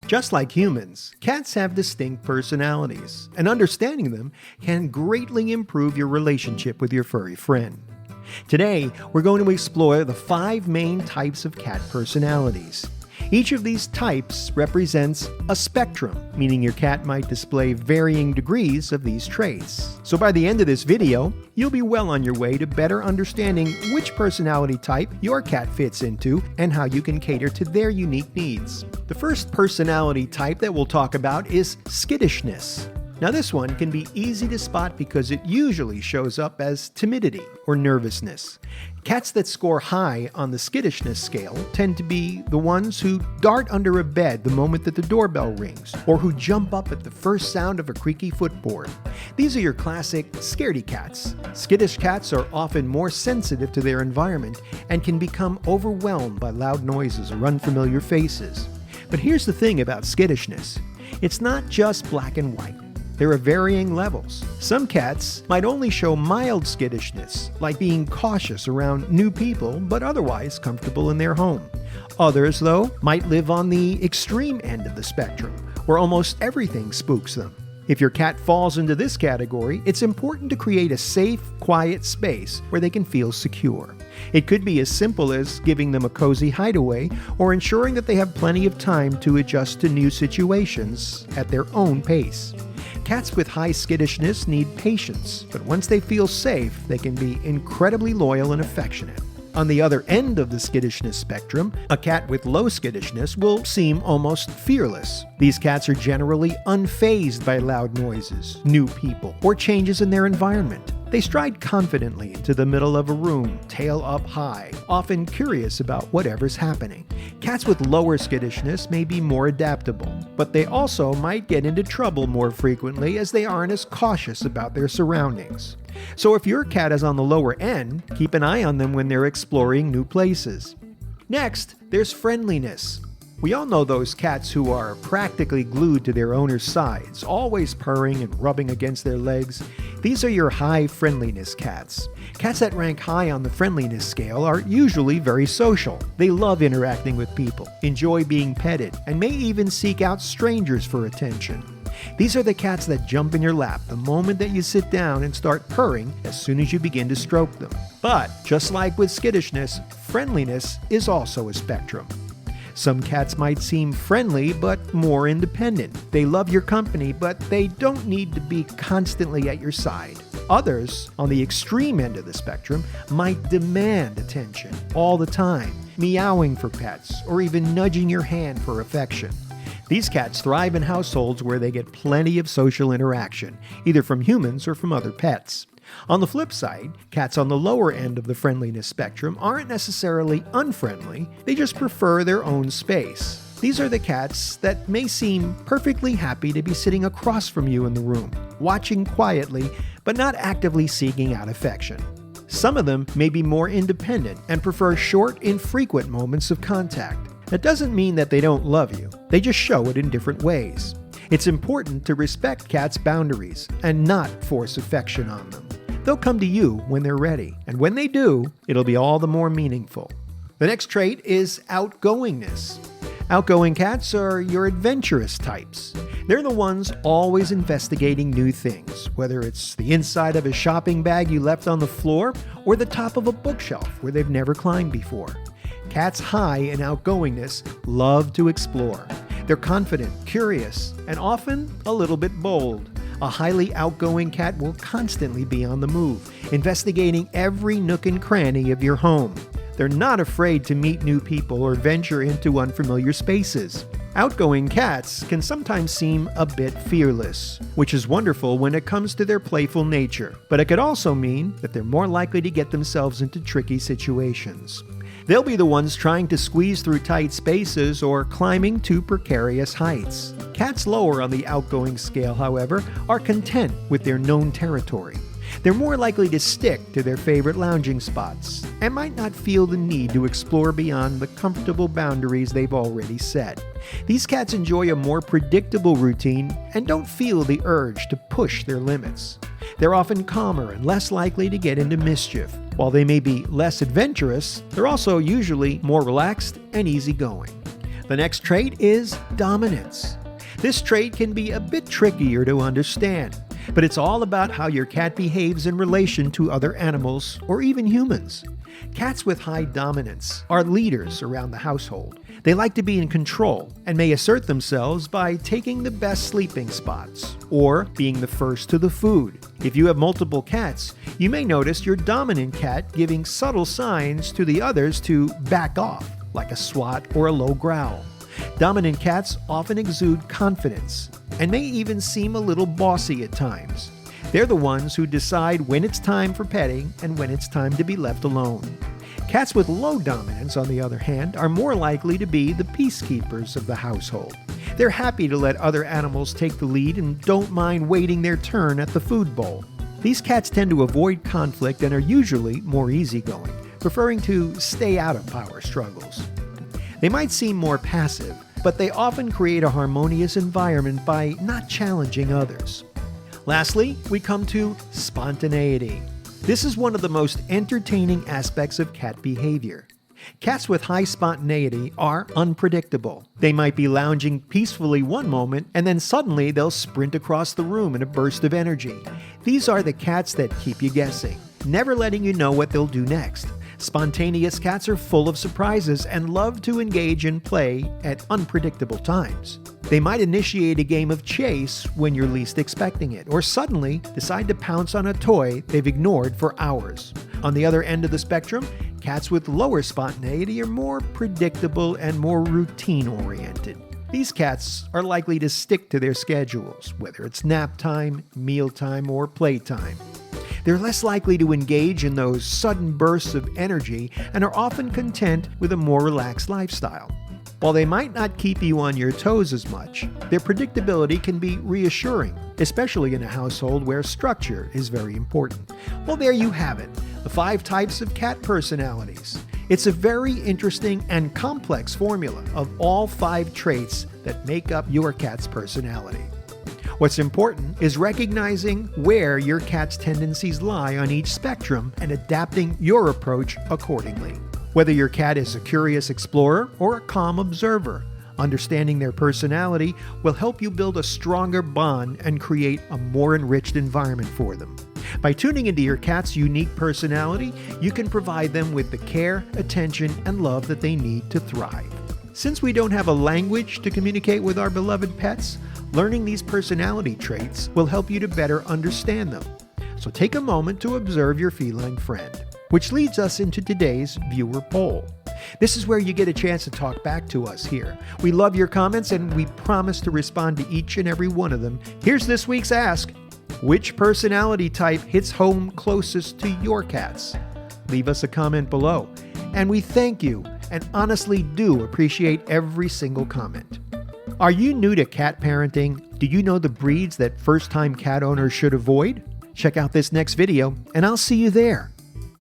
Just like humans, cats have distinct personalities, and understanding them can greatly improve your relationship with your furry friend. Today, we're going to explore the 5 main types of cat personalities. Each of these types represents a spectrum, meaning your cat might display varying degrees of these traits. So by the end of this video, you'll be well on your way to better understanding which personality type your cat fits into and how you can cater to their unique needs. The first personality type that we'll talk about is skittishness. Now this one can be easy to spot because it usually shows up as timidity or nervousness. Cats that score high on the skittishness scale tend to be the ones who dart under a bed the moment that the doorbell rings, or who jump up at the first sound of a creaky footboard. These are your classic scaredy cats. Skittish cats are often more sensitive to their environment and can become overwhelmed by loud noises or unfamiliar faces. But here's the thing about skittishness. It's not just black and white. There are varying levels. Some cats might only show mild skittishness, like being cautious around new people but otherwise comfortable in their home. Others, though, might live on the extreme end of the spectrum, where almost everything spooks them. If your cat falls into this category, it's important to create a safe, quiet space where they can feel secure. It could be as simple as giving them a cozy hideaway or ensuring that they have plenty of time to adjust to new situations at their own pace. Cats with high skittishness need patience, but once they feel safe, they can be incredibly loyal and affectionate. On the other end of the skittishness spectrum, a cat with low skittishness will seem almost fearless. These cats are generally unfazed by loud noises, new people, or changes in their environment. They stride confidently into the middle of a room, tail up high, often curious about whatever's happening. Cats with lower skittishness may be more adaptable, but they also might get into trouble more frequently as they aren't as cautious about their surroundings. So if your cat is on the lower end, keep an eye on them when they're exploring new places. Next, there's friendliness. We all know those cats who are practically glued to their owner's sides, always purring and rubbing against their legs. These are your high friendliness cats. Cats that rank high on the friendliness scale are usually very social. They love interacting with people, enjoy being petted, and may even seek out strangers for attention. These are the cats that jump in your lap the moment that you sit down and start purring as soon as you begin to stroke them. But just like with skittishness, friendliness is also a spectrum. Some cats might seem friendly but more independent. They love your company, but they don't need to be constantly at your side. Others, on the extreme end of the spectrum, might demand attention all the time, meowing for pets or even nudging your hand for affection. These cats thrive in households where they get plenty of social interaction, either from humans or from other pets. On the flip side, cats on the lower end of the friendliness spectrum aren't necessarily unfriendly, they just prefer their own space. These are the cats that may seem perfectly happy to be sitting across from you in the room, watching quietly, but not actively seeking out affection. Some of them may be more independent and prefer short, infrequent moments of contact. That doesn't mean that they don't love you, they just show it in different ways. It's important to respect cats' boundaries and not force affection on them. They'll come to you when they're ready, and when they do, it'll be all the more meaningful. The next trait is outgoingness. Outgoing cats are your adventurous types. They're the ones always investigating new things, whether it's the inside of a shopping bag you left on the floor or the top of a bookshelf where they've never climbed before. Cats high in outgoingness love to explore. They're confident, curious, and often a little bit bold. A highly outgoing cat will constantly be on the move, investigating every nook and cranny of your home. They're not afraid to meet new people or venture into unfamiliar spaces. Outgoing cats can sometimes seem a bit fearless, which is wonderful when it comes to their playful nature, but it could also mean that they're more likely to get themselves into tricky situations. They'll be the ones trying to squeeze through tight spaces or climbing to precarious heights. Cats lower on the outgoing scale, however, are content with their known territory. They're more likely to stick to their favorite lounging spots and might not feel the need to explore beyond the comfortable boundaries they've already set. These cats enjoy a more predictable routine and don't feel the urge to push their limits. They're often calmer and less likely to get into mischief. While they may be less adventurous, they're also usually more relaxed and easygoing. The next trait is dominance. This trait can be a bit trickier to understand, but it's all about how your cat behaves in relation to other animals or even humans. Cats with high dominance are leaders around the household. They like to be in control and may assert themselves by taking the best sleeping spots or being the first to the food. If you have multiple cats, you may notice your dominant cat giving subtle signs to the others to back off, like a swat or a low growl. Dominant cats often exude confidence and may even seem a little bossy at times. They're the ones who decide when it's time for petting and when it's time to be left alone. Cats with low dominance, on the other hand, are more likely to be the peacekeepers of the household. They're happy to let other animals take the lead and don't mind waiting their turn at the food bowl. These cats tend to avoid conflict and are usually more easygoing, preferring to stay out of power struggles. They might seem more passive, but they often create a harmonious environment by not challenging others. Lastly, we come to spontaneity. This is one of the most entertaining aspects of cat behavior. Cats with high spontaneity are unpredictable. They might be lounging peacefully one moment, and then suddenly they'll sprint across the room in a burst of energy. These are the cats that keep you guessing, never letting you know what they'll do next. Spontaneous cats are full of surprises and love to engage in play at unpredictable times. They might initiate a game of chase when you're least expecting it, or suddenly decide to pounce on a toy they've ignored for hours. On the other end of the spectrum, cats with lower spontaneity are more predictable and more routine-oriented. These cats are likely to stick to their schedules, whether it's nap time, mealtime, or playtime. They're less likely to engage in those sudden bursts of energy and are often content with a more relaxed lifestyle. While they might not keep you on your toes as much, their predictability can be reassuring, especially in a household where structure is very important. Well, there you have it, the 5 types of cat personalities. It's a very interesting and complex formula of all 5 traits that make up your cat's personality. What's important is recognizing where your cat's tendencies lie on each spectrum and adapting your approach accordingly. Whether your cat is a curious explorer or a calm observer, understanding their personality will help you build a stronger bond and create a more enriched environment for them. By tuning into your cat's unique personality, you can provide them with the care, attention, and love that they need to thrive. Since we don't have a language to communicate with our beloved pets, learning these personality traits will help you to better understand them. So take a moment to observe your feline friend, which leads us into today's viewer poll. This is where you get a chance to talk back to us here. We love your comments and we promise to respond to each and every one of them. Here's this week's ask. Which personality type hits home closest to your cats? Leave us a comment below. And we thank you and honestly do appreciate every single comment. Are you new to cat parenting? Do you know the breeds that first-time cat owners should avoid? Check out this next video and I'll see you there.